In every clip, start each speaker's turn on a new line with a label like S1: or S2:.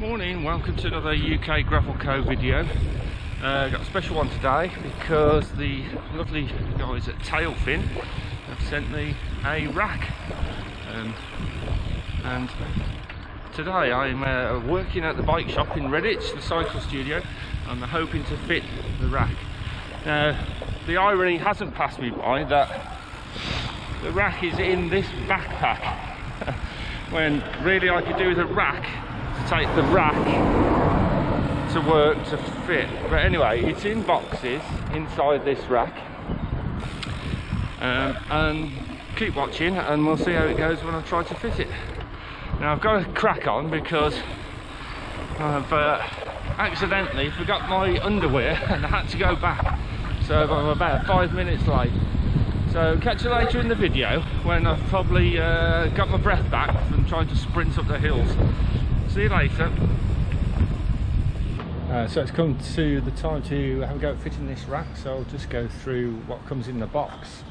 S1: Morning, welcome to another UK Gravel Co video. Got a special one today because the lovely guys at Tailfin have sent me a rack, and today I'm working at the bike shop in Redditch, the cycle studio, and I'm hoping to fit the rack. Now the irony hasn't passed me by that the rack is in this backpack when really I could do with a rack to take the rack to work to fit. But anyway, it's in boxes inside this rack, and keep watching and we'll see how it goes when I try to fit it. Now I've got to crack on because I've accidentally forgot my underwear and I had to go back, so I'm about 5 minutes late. So catch you later in the video when I've probably got my breath back from trying to sprint up the hills. See you later. So it's come to the time to have a go at fitting this rack, so I'll just go through what comes in the box.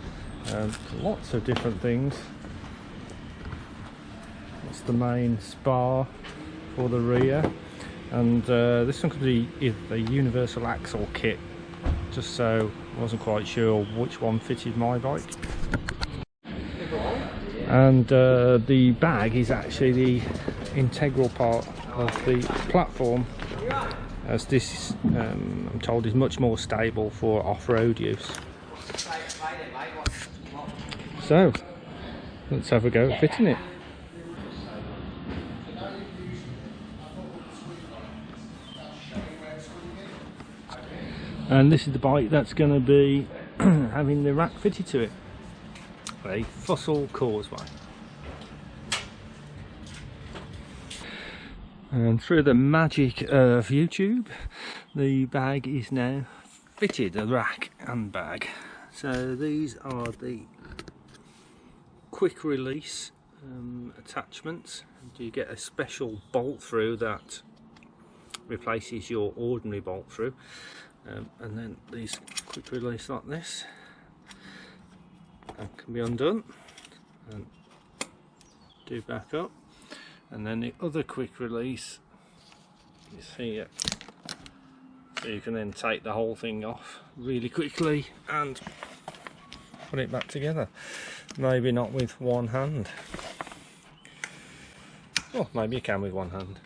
S1: Lots of different things. That's the main spar for the rear, and this one could be the universal axle kit, just so I wasn't quite sure which one fitted my bike. And the bag is actually the integral part of the platform, as this I'm told is much more stable for off-road use. So let's have a go at fitting it. And this is the bike that's going to be having the rack fitted to it, a Fossil Causeway. And through the magic of YouTube, the bag is now fitted, the rack and bag. So these are the quick release attachments. You get a special bolt through that replaces your ordinary bolt through. And then these quick release like this can be undone and do back up, and then the other quick release is here, so you can then take the whole thing off really quickly and put it back together. Maybe not with one hand, or maybe you can with one hand.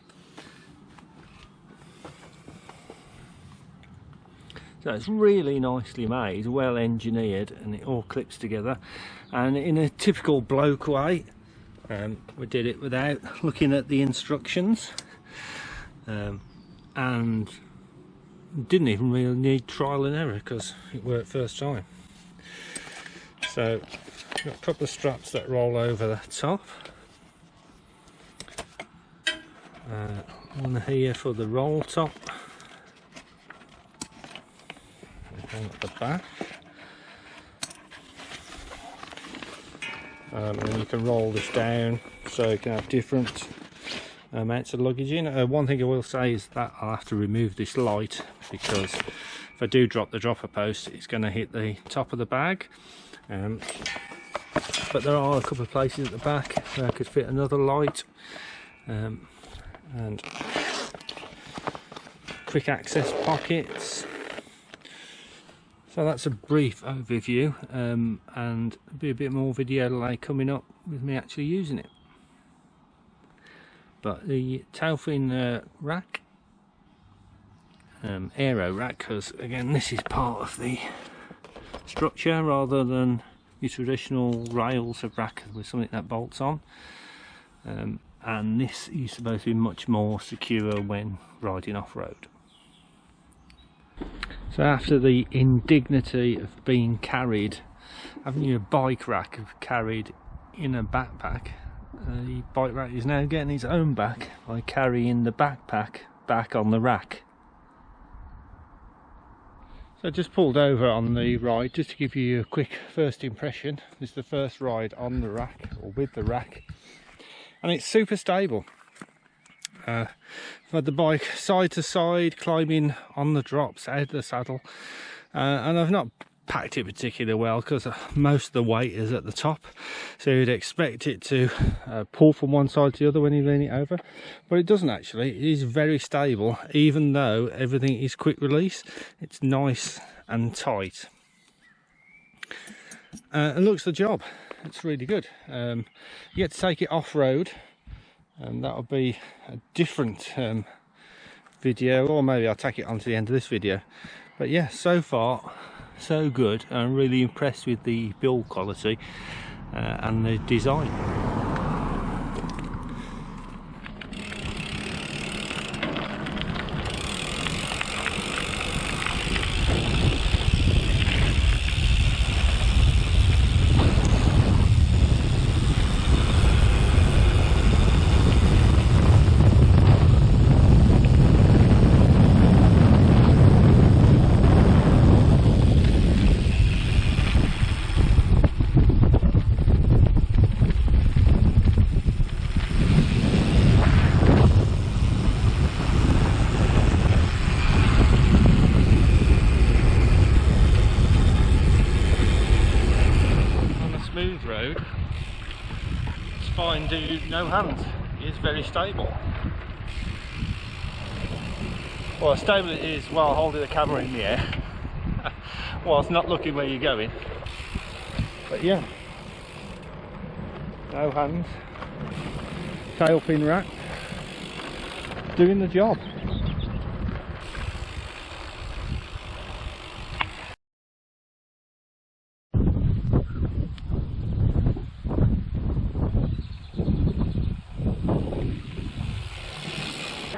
S1: So it's really nicely made, well engineered, and it all clips together. And in a typical bloke way, we did it without looking at the instructions, and didn't even really need trial and error because it worked first time. So got a couple of straps that roll over the top, one here for the roll top, at the back, and you can roll this down so you can have different amounts of luggage in. One thing I will say is that I'll have to remove this light, because if I do drop the dropper post it's going to hit the top of the bag, but there are a couple of places at the back where I could fit another light, and quick access pockets. So that's a brief overview, and there'll be a bit more video like coming up with me actually using it. But the Tailfin rack, Aero rack, because again this is part of the structure rather than your traditional rails of rack with something that bolts on, and this is supposed to be much more secure when riding off-road. So after the indignity of being carried, having your bike rack carried in a backpack, the bike rack is now getting its own back by carrying the backpack back on the rack. So I just pulled over on the ride just to give you a quick first impression. This is the first ride on the rack, or with the rack, and it's super stable. I've had the bike side to side, climbing on the drops out of the saddle, and I've not packed it particularly well because most of the weight is at the top, so you'd expect it to pull from one side to the other when you lean it over, but it doesn't actually. It is very stable, even though everything is quick release. It's nice and tight, and looks the job. It's really good. You get to take it off-road, and that'll be a different video, or maybe I'll take it on to the end of this video. But yeah, so far so good. I'm really impressed with the build quality and the design. Road, it's fine, do no hands. It is very stable. Well, as stable it is while holding the camera in the air, whilst not looking where you're going. But yeah, no hands, tailfin rack, doing the job.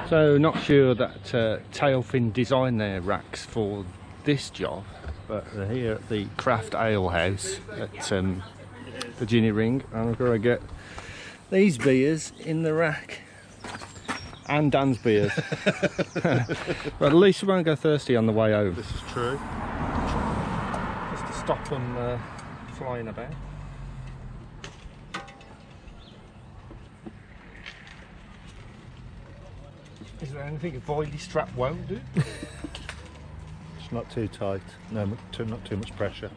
S1: So not sure that tailfin designed their racks for this job, but they're here at the Craft Ale House at Virginia Ring, and I've got to get these beers in the rack, and Dan's beers. But at least we won't go thirsty on the way home.
S2: This is true.
S1: Just to stop them flying about. Is there anything a voidy strap won't do?
S2: It's not too tight. No, not too much pressure.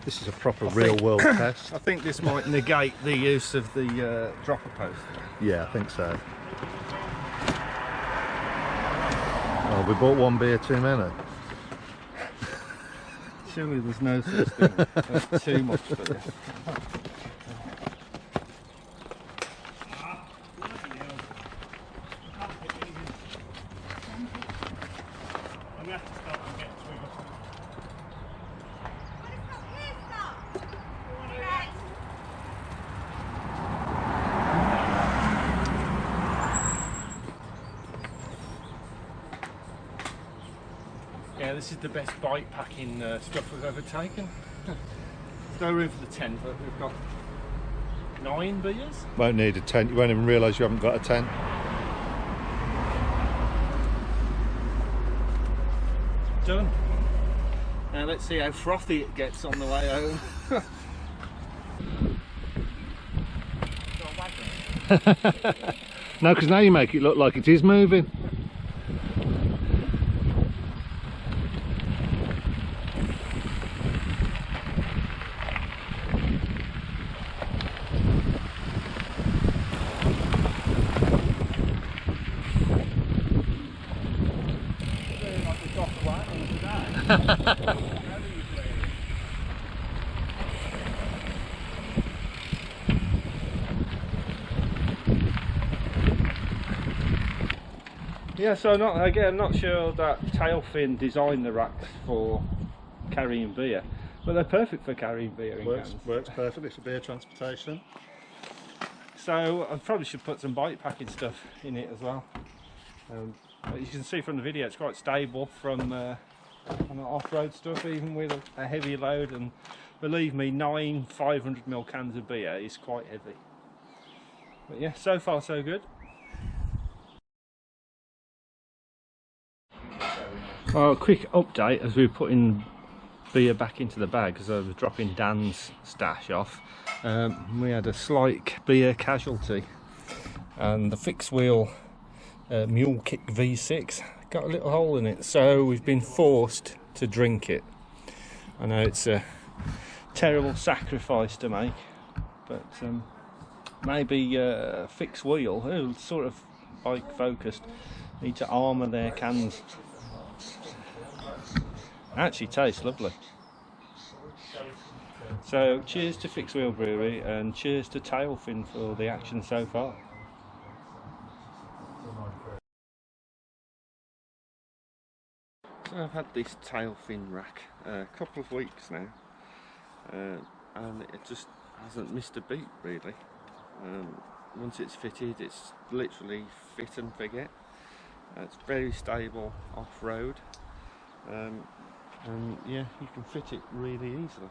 S2: This is a proper real-world test.
S1: I think this might negate the use of the dropper post.
S2: Yeah, I think so. Oh, we bought one beer too many.
S1: Surely there's no such thing as too much for this. Yeah, this is the best bike packing stuff we've ever taken. There's no room for the tent, but we've got 9 beers.
S2: Won't need a tent. You won't even realise you haven't got a tent.
S1: Done. Now let's see how frothy it gets on the way home.
S2: No, because now you make it look like it is moving.
S1: Yeah, so I'm not sure that tailfin designed the racks for carrying beer, but they're perfect for carrying beer in cans.
S2: Works perfectly for beer transportation.
S1: So I probably should put some bike packing stuff in it as well. But you can see from the video it's quite stable from off-road stuff, even with a heavy load, and believe me, 9 500ml cans of beer is quite heavy. But yeah, so far so good. Well, a quick update as we're putting beer back into the bag, because I was dropping Dan's stash off. We had a slight beer casualty, and the fixed wheel Mule Kick V6. Got a little hole in it, so we've been forced to drink it. I know it's a terrible sacrifice to make, but maybe fixed wheel, who sort of bike focused, need to armour their cans. Actually tastes lovely. So cheers to Fixed Wheel Brewery and cheers to Tailfin for the action so far. So I've had this Tailfin rack a couple of weeks now, and it just hasn't missed a beat really. Once it's fitted, it's literally fit and forget. It's very stable off-road, and yeah, you can fit it really easily.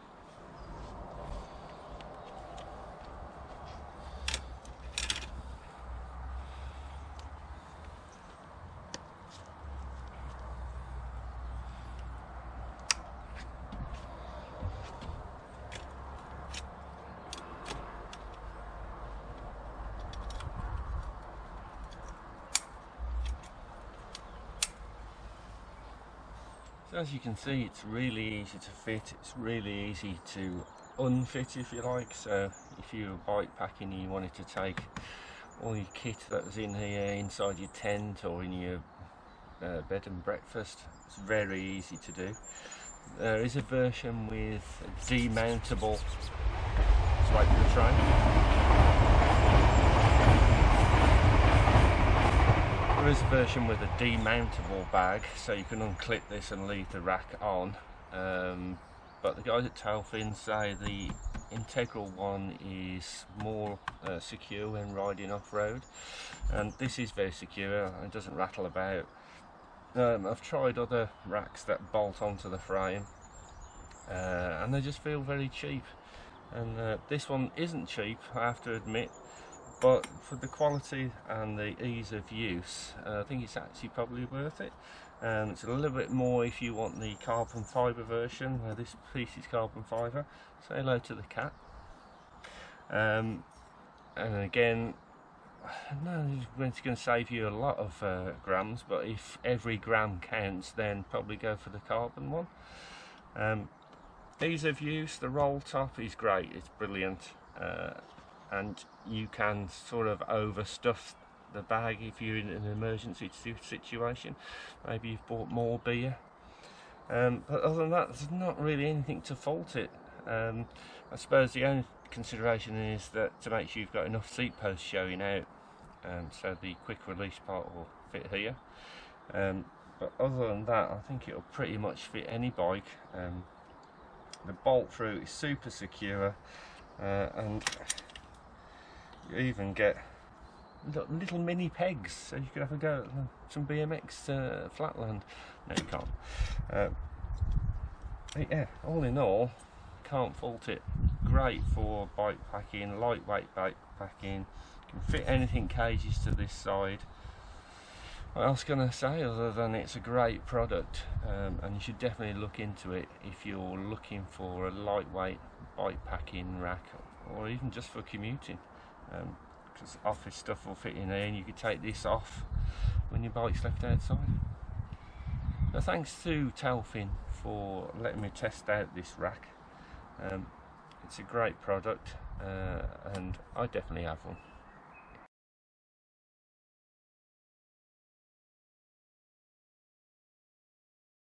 S1: So as you can see, it's really easy to fit, it's really easy to unfit if you like. So if you were bike packing and you wanted to take all your kit that was in here inside your tent or in your bed and breakfast, it's very easy to do. There is a version with a demountable, let's wait for the train. There is a version with a demountable bag, so you can unclip this and leave the rack on, but the guys at Tailfin say the integral one is more secure when riding off-road, and this is very secure, it doesn't rattle about. I've tried other racks that bolt onto the frame, and they just feel very cheap, and this one isn't cheap, I have to admit. But for the quality and the ease of use, I think it's actually probably worth it. It's a little bit more if you want the carbon fibre version, where this piece is carbon fibre. Say hello to the cat. And again, no, it's going to save you a lot of grams, but if every gram counts, then probably go for the carbon one. Ease of use, the roll top is great, it's brilliant. And you can sort of overstuff the bag if you're in an emergency situation. Maybe you've bought more beer, but other than that, there's not really anything to fault it. I suppose the only consideration is that to make sure you've got enough seat posts showing out, so the quick release part will fit here. But other than that, I think it'll pretty much fit any bike. The bolt through is super secure, and you even get little mini pegs, so you could have a go at some BMX flatland. No, you can't. But yeah, all in all, can't fault it. Great for bike packing, lightweight bike packing. Can fit anything cages to this side. What else can I say other than it's a great product, and you should definitely look into it if you're looking for a lightweight bike packing rack, or even just for commuting. Because office stuff will fit in there, and you could take this off when your bike's left outside. So thanks to Tailfin for letting me test out this rack. It's a great product, and I definitely have one.